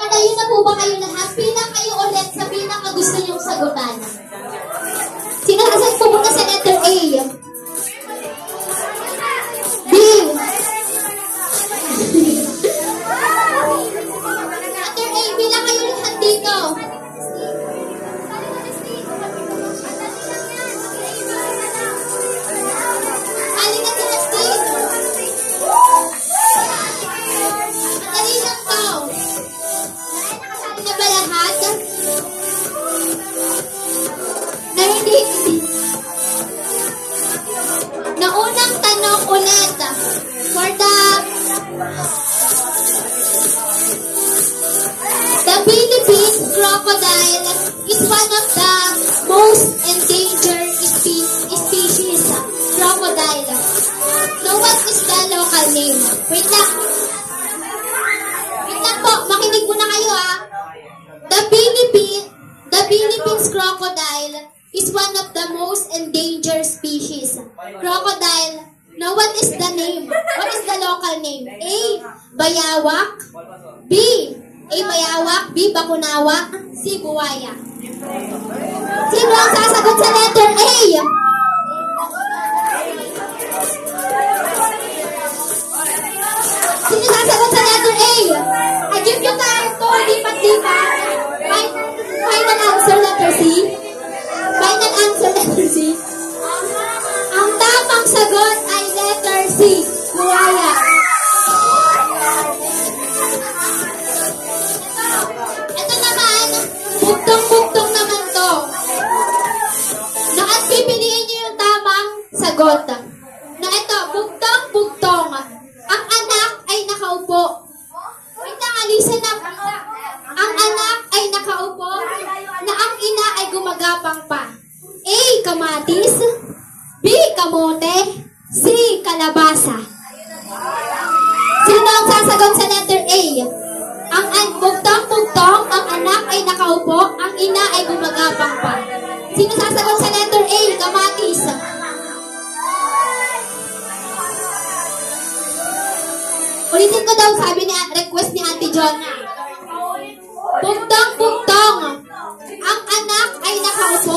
Nakatayo na po ba kayo lahat? Pila kayo ulit sa pinaka-gusto niyong sagutan. Sino asan pupunta sa letter A? B. Letter A, pila kayo lahat dito. Halika sa stage. Madali lang to. Nakasali na ba lahat? Na hindi. Naunang tanong ulit. For the Philippines crocodile is one of the most endangered species. Crocodile. So what is the local name? Wait lang. Wait lang po. Makinig muna kayo ha. The Philippines crocodile is one of the most endangered species. Crocodile. Now what is the name? What is the local name? A. Bayawak. B. A. Bayawak. B. Bakunawa. C. Buwaya. Sino ang sasagot sa letter A? Sino sasagot sa letter A? I give you time to lipat-lipat. Final answer, letter C. Final answer, letter C. Ang tamang sagot ay letter C. Buwaya. Ito naman, buktong-buktong naman to. At pipiliin niyo yung tamang sagot. Na ito, buktong-buktong. Ang anak ay nakaupo. Wait lang, listen up. Ang anak ay nakaupo na ang ina ay gumagapang pa. A. Kamatis. B. Kamote. C. Kalabasa. Sino ang sasagot sa letter A? Ang buktong-buktong, ang anak ay nakaupo, ang ina ay gumagapang pa. Sino sasagot sa letter A? Kamatis. Ulitin ko daw, sabi ni request ni Ate Jonna. Buktong-buktong, ang anak ay nakaupo,